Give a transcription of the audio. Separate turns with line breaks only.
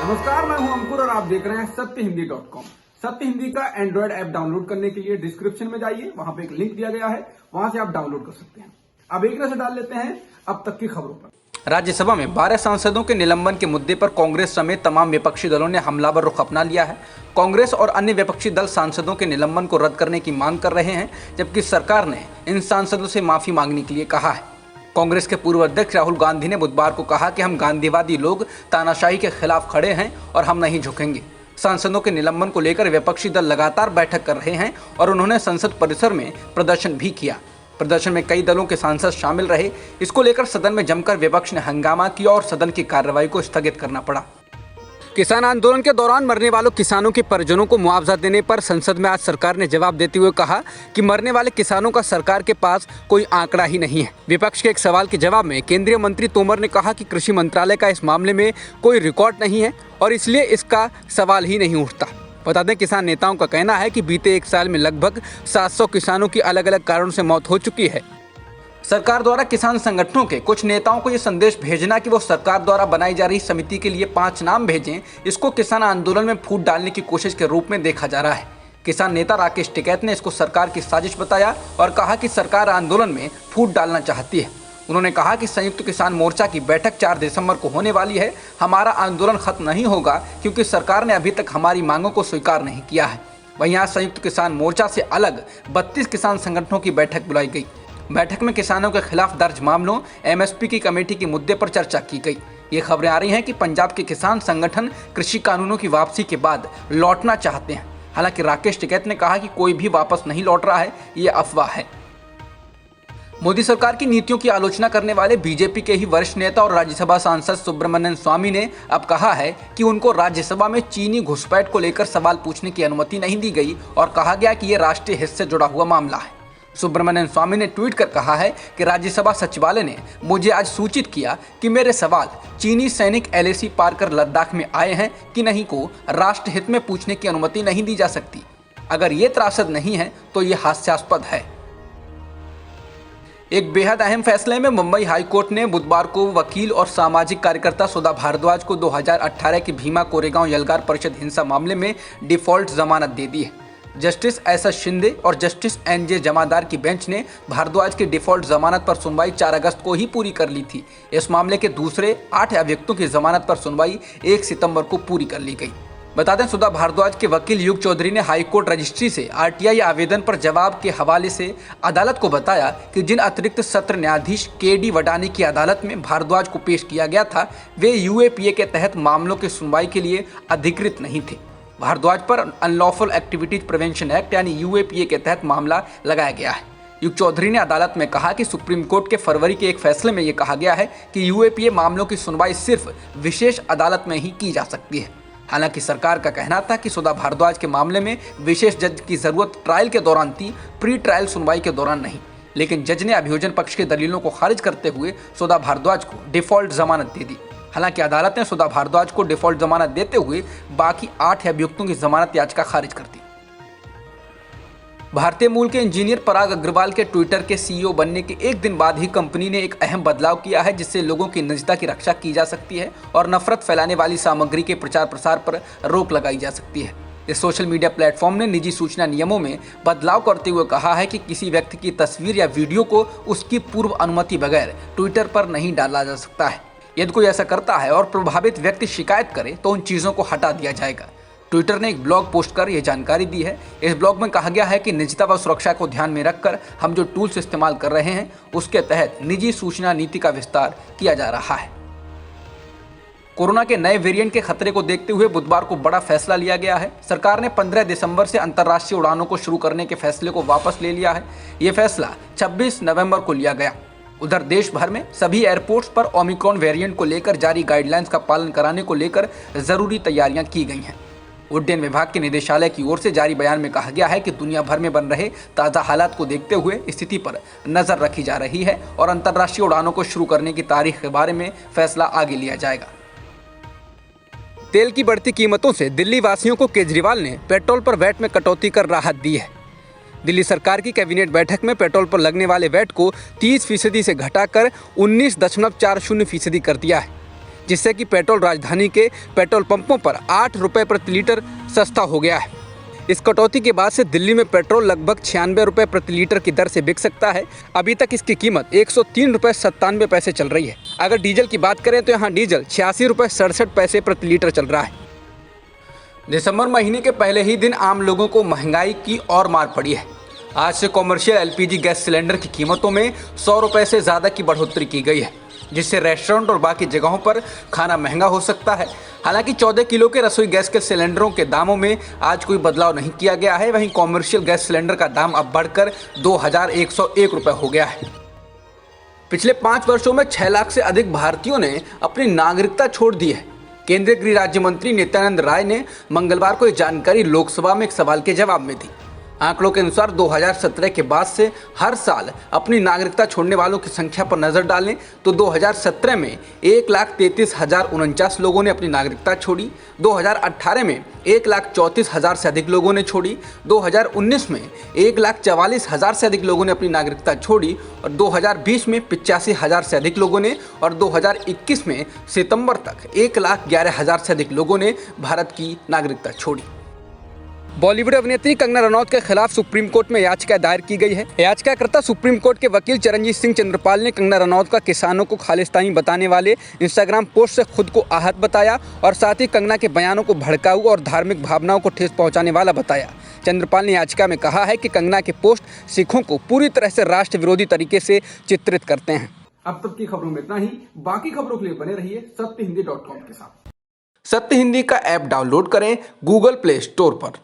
नमस्कार, मैं हूं अंकुर और आप देख रहे हैं सत्यहिंदी.com। सत्य हिंदी का एंड्रॉइड ऐप डाउनलोड करने के लिए डिस्क्रिप्शन में जाइए, वहां पे एक लिंक दिया गया है, वहां से आप डाउनलोड कर सकते हैं। अब एक नजर डाल लेते हैं अब तक की खबरों पर।
राज्यसभा में 12 सांसदों के निलंबन के मुद्दे पर कांग्रेस समेत तमाम विपक्षी दलों ने हमलावर रुख अपना लिया है। कांग्रेस और अन्य विपक्षी दल सांसदों के निलंबन को रद्द करने की मांग कर रहे हैं, जबकि सरकार ने इन सांसदों से माफी मांगने के लिए कहा है। कांग्रेस के पूर्व अध्यक्ष राहुल गांधी ने बुधवार को कहा कि हम गांधीवादी लोग तानाशाही के खिलाफ खड़े हैं और हम नहीं झुकेंगे। सांसदों के निलंबन को लेकर विपक्षी दल लगातार बैठक कर रहे हैं और उन्होंने संसद परिसर में प्रदर्शन भी किया। प्रदर्शन में कई दलों के सांसद शामिल रहे। इसको लेकर सदन में जमकर विपक्ष ने हंगामा किया और सदन की कार्रवाई को स्थगित करना पड़ा। किसान आंदोलन के दौरान मरने वालों किसानों के परिजनों को मुआवजा देने पर संसद में आज सरकार ने जवाब देते हुए कहा कि मरने वाले किसानों का सरकार के पास कोई आंकड़ा ही नहीं है। विपक्ष के एक सवाल के जवाब में केंद्रीय मंत्री तोमर ने कहा कि कृषि मंत्रालय का इस मामले में कोई रिकॉर्ड नहीं है और इसलिए इसका सवाल ही नहीं उठता। बता दें, किसान नेताओं का कहना है कि बीते एक साल में लगभग 700 किसानों की अलग अलग कारणों से मौत हो चुकी है। सरकार द्वारा किसान संगठनों के कुछ नेताओं को ये संदेश भेजना कि वो सरकार द्वारा बनाई जा रही समिति के लिए 5 नाम भेजें, इसको किसान आंदोलन में फूट डालने की कोशिश के रूप में देखा जा रहा है। किसान नेता राकेश टिकैत ने इसको सरकार की साजिश बताया और कहा कि सरकार आंदोलन में फूट डालना चाहती है। उन्होंने कहा कि संयुक्त किसान मोर्चा की बैठक 4 दिसंबर को होने वाली है। हमारा आंदोलन खत्म नहीं होगा क्योंकि सरकार ने अभी तक हमारी मांगों को स्वीकार नहीं किया है। वहीं आज संयुक्त किसान मोर्चा से अलग 32 किसान संगठनों की बैठक बुलाई गई। बैठक में किसानों के खिलाफ दर्ज मामलों, एमएसपी की कमेटी के मुद्दे पर चर्चा की गई। ये खबरें आ रही हैं कि पंजाब के किसान संगठन कृषि कानूनों की वापसी के बाद लौटना चाहते हैं। हालांकि राकेश टिकैत ने कहा कि कोई भी वापस नहीं लौट रहा है, ये अफवाह है। मोदी सरकार की नीतियों की आलोचना करने वाले बीजेपी के ही वरिष्ठ नेता और राज्यसभा सांसद सुब्रमण्यम स्वामी ने अब कहा है कि उनको राज्यसभा में चीनी घुसपैठ को लेकर सवाल पूछने की अनुमति नहीं दी गई और कहा गया कि यह राष्ट्रीय हित से जुड़ा हुआ मामला है। सुब्रमण्यम स्वामी ने ट्वीट कर कहा है कि राज्यसभा सचिवालय ने मुझे आज सूचित किया कि मेरे सवाल चीनी सैनिक LAC पार कर लद्दाख में आए हैं कि नहीं को राष्ट्र हित में पूछने की अनुमति नहीं दी जा सकती। अगर ये त्रासद नहीं है तो ये हास्यास्पद है। एक बेहद अहम फैसले में मुंबई हाईकोर्ट ने बुधवार को वकील और सामाजिक कार्यकर्ता सुधा भारद्वाज को 2018 की भीमा कोरेगांव यलगार परिषद हिंसा मामले में डिफॉल्ट जमानत दे दी है। जस्टिस एसएस शिंदे और जस्टिस NJ जमादार की बेंच ने भारद्वाज की डिफॉल्ट जमानत पर सुनवाई 4 अगस्त को ही पूरी कर ली थी। इस मामले के दूसरे 8 अभियुक्तों की जमानत पर सुनवाई 1 सितंबर को पूरी कर ली गई। बता दें, सुधा भारद्वाज के वकील युग चौधरी ने हाईकोर्ट रजिस्ट्री से RTI आवेदन पर जवाब के हवाले से अदालत को बताया कि जिन अतिरिक्त सत्र न्यायाधीश KD वडानी की अदालत में भारद्वाज को पेश किया गया था, वे UAPA के तहत मामलों की सुनवाई के लिए अधिकृत नहीं थे। भारद्वाज पर अनलॉफुल एक्टिविटीज प्रिवेंशन एक्ट यानी UAPA के तहत मामला लगाया गया है। युग चौधरी ने अदालत में कहा कि सुप्रीम कोर्ट के फरवरी के एक फैसले में यह कहा गया है कि UAPA मामलों की सुनवाई सिर्फ विशेष अदालत में ही की जा सकती है। हालांकि सरकार का कहना था कि सुधा भारद्वाज के मामले में विशेष जज की जरूरत ट्रायल के दौरान थी, प्री ट्रायल सुनवाई के दौरान नहीं। लेकिन जज ने अभियोजन पक्ष की दलीलों को खारिज करते हुए सुधा भारद्वाज को डिफॉल्ट जमानत दे दी। हालांकि अदालत ने सुधा भारद्वाज को डिफॉल्ट जमानत देते हुए बाकी 8 अभियुक्तों की जमानत याचिका खारिज कर दी। भारतीय मूल के इंजीनियर पराग अग्रवाल के ट्विटर के CEO बनने के एक दिन बाद ही कंपनी ने एक अहम बदलाव किया है, जिससे लोगों की निजता की रक्षा की जा सकती है और नफरत फैलाने वाली सामग्री के प्रचार प्रसार पर रोक लगाई जा सकती है। इस सोशल मीडिया प्लेटफॉर्म ने निजी सूचना नियमों में बदलाव करते हुए कहा है कि किसी व्यक्ति की तस्वीर या वीडियो को उसकी पूर्व अनुमति बगैर ट्विटर पर नहीं डाला जा सकता है। यदि कोई ऐसा करता है और प्रभावित व्यक्ति शिकायत करे तो उन चीज़ों को हटा दिया जाएगा। ट्विटर ने एक ब्लॉग पोस्ट कर यह जानकारी दी है। इस ब्लॉग में कहा गया है कि निजता व सुरक्षा को ध्यान में रखकर हम जो टूल्स इस्तेमाल कर रहे हैं उसके तहत निजी सूचना नीति का विस्तार किया जा रहा है। कोरोना के नए वेरिएंट के खतरे को देखते हुए बुधवार को बड़ा फैसला लिया गया है। सरकार ने 15 दिसंबर से अंतर्राष्ट्रीय उड़ानों को शुरू करने के फैसले को वापस ले लिया है। ये फैसला 26 नवंबर को लिया गया। उधर देश भर में सभी एयरपोर्ट्स पर ओमिक्रॉन वेरिएंट को लेकर जारी गाइडलाइंस का पालन कराने को लेकर जरूरी तैयारियां की गई हैं। उड्डयन विभाग के निदेशालय की ओर से जारी बयान में कहा गया है कि दुनिया भर में बन रहे ताज़ा हालात को देखते हुए स्थिति पर नजर रखी जा रही है और अंतर्राष्ट्रीय उड़ानों को शुरू करने की तारीख के बारे में फैसला आगे लिया जाएगा। तेल की बढ़ती कीमतों से दिल्ली वासियों को केजरीवाल ने पेट्रोल पर वैट में कटौती कर राहत दी है। दिल्ली सरकार की कैबिनेट बैठक में पेट्रोल पर लगने वाले वैट को 30% से घटाकर 19.40% कर दिया है। जिससे कि पेट्रोल राजधानी के पेट्रोल पंपों पर 8 रुपये प्रति लीटर सस्ता हो गया है। इस कटौती के बाद से दिल्ली में पेट्रोल लगभग 96 रुपये प्रति लीटर की दर से बिक सकता है। अभी तक इसकी कीमत 103 रुपये 97 पैसे चल रही है। अगर डीजल की बात करें तो यहाँ डीजल 86 रुपये 67 पैसे प्रति लीटर चल रहा है। दिसंबर महीने के पहले ही दिन आम लोगों को महंगाई की और मार पड़ी है। आज से कॉमर्शियल एलपीजी गैस सिलेंडर की कीमतों में 100 रुपये से ज़्यादा की बढ़ोतरी की गई है, जिससे रेस्टोरेंट और बाकी जगहों पर खाना महंगा हो सकता है। हालांकि 14 किलो के रसोई गैस के सिलेंडरों के दामों में आज कोई बदलाव नहीं किया गया है। वहीं कॉमर्शियल गैस सिलेंडर का दाम अब बढ़कर 2101 रुपये हो गया है। पिछले 5 वर्षों में 6 लाख से अधिक भारतीयों ने अपनी नागरिकता छोड़ दी है। केंद्रीय गृह राज्य मंत्री नित्यानंद राय ने मंगलवार को यह जानकारी लोकसभा में एक सवाल के जवाब में दी। आंकड़ों के अनुसार 2017 के बाद से हर साल अपनी नागरिकता छोड़ने वालों की संख्या पर नजर डालें तो 2017 में 1,33,049 लोगों ने अपनी नागरिकता छोड़ी, 2018 में 1,34,000 से अधिक लोगों ने छोड़ी, 2019 में 1,44,000 से अधिक लोगों ने अपनी नागरिकता छोड़ी और 2020 में 85,000 से अधिक लोगों ने और 2021 में सितंबर तक 1,11,000 से अधिक लोगों ने भारत की नागरिकता छोड़ी। बॉलीवुड अभिनेत्री कंगना रनौत के खिलाफ सुप्रीम कोर्ट में याचिका दायर की गई है। याचिकाकर्ता सुप्रीम कोर्ट के वकील चरणजीत सिंह चंद्रपाल ने कंगना रनौत का किसानों को खालिस्तानी बताने वाले इंस्टाग्राम पोस्ट से खुद को आहत बताया और साथ ही कंगना के बयानों को भड़काऊ और धार्मिक भावनाओं को ठेस पहुंचाने वाला बताया। चंद्रपाल ने याचिका में कहा है कि कंगना के पोस्ट सिखों को पूरी तरह से राष्ट्र विरोधी तरीके से चित्रित करते हैं।
अब तक की खबरों में इतना ही। बाकी खबरों के लिए बने रहिए सत्यहिंदी.com के साथ।
सत्य हिंदी का ऐप डाउनलोड करें गूगल प्ले स्टोर पर।